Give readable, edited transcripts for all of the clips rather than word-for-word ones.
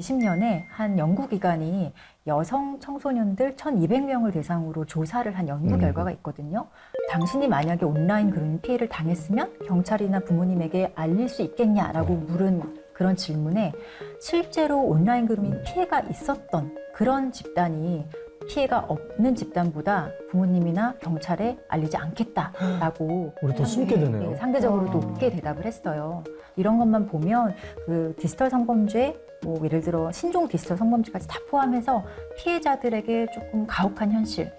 2020년에 한 연구기관이 여성 청소년들 1,200명을 대상으로 조사를 한 연구 결과가 있거든요. 당신이 만약에 온라인 그루밍 피해를 당했으면 경찰이나 부모님에게 알릴 수 있겠냐라고 물은 그런 질문에 실제로 온라인 그루밍 피해가 있었던 그런 집단이 피해가 없는 집단보다 부모님이나 경찰에 알리지 않겠다라고 우리 더 숨게 되네요. 상대적으로 높게 대답을 했어요. 이런 것만 보면 그 디지털 성범죄, 뭐 예를 들어 신종 디지털 성범죄까지 다 포함해서 피해자들에게 조금 가혹한 현실.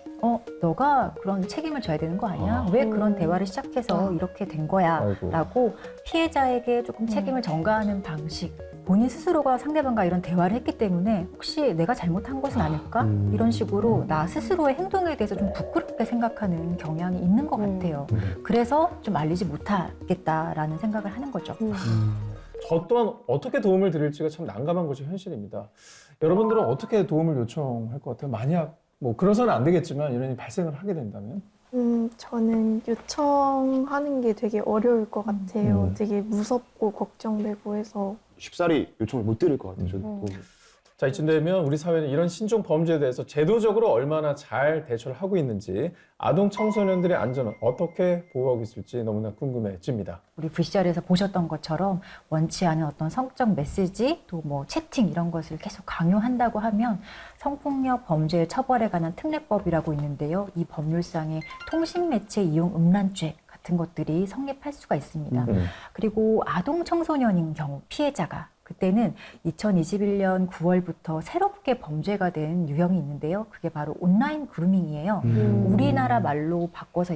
너가 그런 책임을 져야 되는 거 아니야? 왜 그런 대화를 시작해서 이렇게 된 거야? 아이고. 라고 피해자에게 조금 책임을 전가하는 방식. 본인 스스로가 상대방과 이런 대화를 했기 때문에 혹시 내가 잘못한 것은 아닐까? 이런 식으로 나 스스로의 행동에 대해서 좀 부끄럽게 생각하는 경향이 있는 것 같아요. 그래서 좀 알리지 못하겠다라는 생각을 하는 거죠. 저 또한 어떻게 도움을 드릴지가 참 난감한 것이 현실입니다. 여러분들은 어떻게 도움을 요청할 것 같아요? 만약 뭐 그러서는 안 되겠지만 이런 일이 발생을 하게 된다면? 저는 요청하는 게 되게 어려울 것 같아요. 되게 무섭고 걱정되고 해서. 쉽사리 요청을 못 드릴 것 같아요. 저도. 자, 이쯤 되면 우리 사회는 이런 신종 범죄에 대해서 제도적으로 얼마나 잘 대처를 하고 있는지, 아동 청소년들의 안전은 어떻게 보호하고 있을지 너무나 궁금해집니다. 우리 VCR에서 보셨던 것처럼 원치 않은 어떤 성적 메시지 또 뭐 채팅 이런 것을 계속 강요한다고 하면 성폭력 범죄 처벌에 관한 특례법이라고 있는데요. 이 법률상의 통신매체 이용 음란죄 같은 것들이 성립할 수가 있습니다. 그리고 아동 청소년인 경우 피해자가 그때는 2021년 9월부터 새롭게 범죄가 된 유형이 있는데요. 그게 바로 온라인 그루밍이에요. 우리나라 말로 바꿔서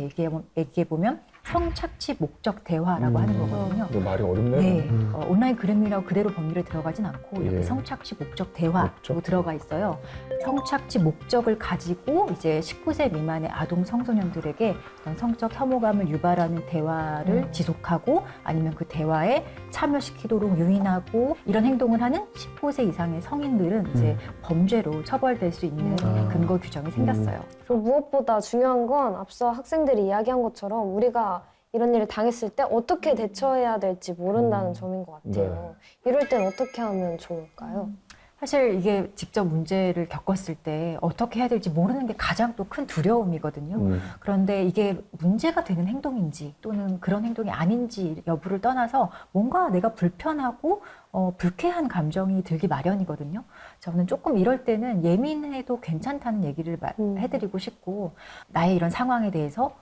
얘기해보면 성착취 목적 대화라고 하는 거거든요. 뭐 말이 어렵네요. 네, 온라인 그루밍이라고 그대로 법률에 들어가진 않고 이렇게 예. 성착취 목적 대화로 목적. 들어가 있어요. 성착취 목적을 가지고 이제 19세 미만의 아동 청소년들에게 어떤 성적 혐오감을 유발하는 대화를 지속하고 아니면 그 대화에 참여시키도록 유인하고 이런 행동을 하는 19세 이상의 성인들은 이제 범죄로 처벌될 수 있는 근거 규정이 생겼어요. 그리고 무엇보다 중요한 건 앞서 학생들이 이야기한 것처럼 우리가 이런 일을 당했을 때 어떻게 대처해야 될지 모른다는 점인 것 같아요. 이럴 땐 어떻게 하면 좋을까요? 사실 이게 직접 문제를 겪었을 때 어떻게 해야 될지 모르는 게 가장 또 큰 두려움이거든요. 그런데 이게 문제가 되는 행동인지 또는 그런 행동이 아닌지 여부를 떠나서 뭔가 내가 불편하고 불쾌한 감정이 들기 마련이거든요. 저는 조금 이럴 때는 예민해도 괜찮다는 얘기를 해드리고 싶고 나의 이런 상황에 대해서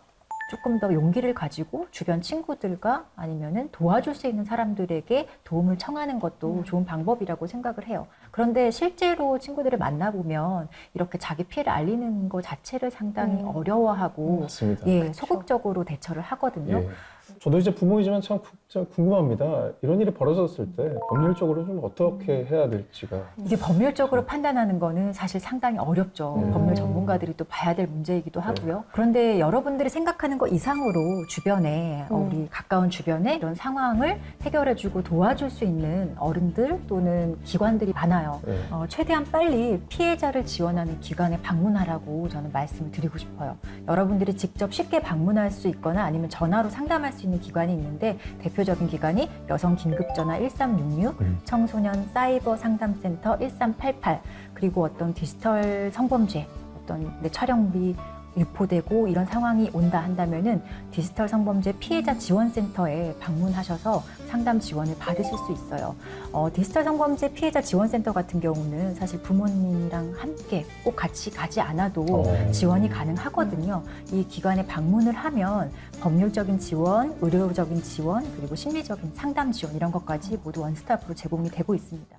조금 더 용기를 가지고 주변 친구들과 아니면은 도와줄 수 있는 사람들에게 도움을 청하는 것도 좋은 방법이라고 생각을 해요. 그런데 실제로 친구들을 만나보면 이렇게 자기 피해를 알리는 것 자체를 상당히 어려워하고 맞습니다. 예, 소극적으로 대처를 하거든요. 예. 저도 이제 부모이지만 참 궁금합니다. 이런 일이 벌어졌을 때 법률적으로 좀 어떻게 해야 될지가. 이게 법률적으로 판단하는 거는 사실 상당히 어렵죠. 법률 전문가들이 또 봐야 될 문제이기도 하고요. 그런데 여러분들이 생각하는 것 이상으로 주변에 우리 가까운 주변에 이런 상황을 해결해주고 도와줄 수 있는 어른들 또는 기관들이 많아요. 네. 최대한 빨리 피해자를 지원하는 기관에 방문하라고 저는 말씀을 드리고 싶어요. 여러분들이 직접 쉽게 방문할 수 있거나 아니면 전화로 상담할 수 있는 기관이 있는데 대표적인 기관이 여성긴급전화 1366, 청소년 사이버 상담센터 1388, 그리고 어떤 디지털 성범죄, 어떤 내 촬영비 유포되고 이런 상황이 온다 한다면은 디지털 성범죄 피해자 지원센터에 방문하셔서 상담 지원을 받으실 수 있어요. 디지털 성범죄 피해자 지원센터 같은 경우는 사실 부모님이랑 함께 꼭 같이 가지 않아도 지원이 가능하거든요. 이 기관에 방문을 하면 법률적인 지원, 의료적인 지원, 그리고 심리적인 상담 지원 이런 것까지 모두 원스톱으로 제공이 되고 있습니다.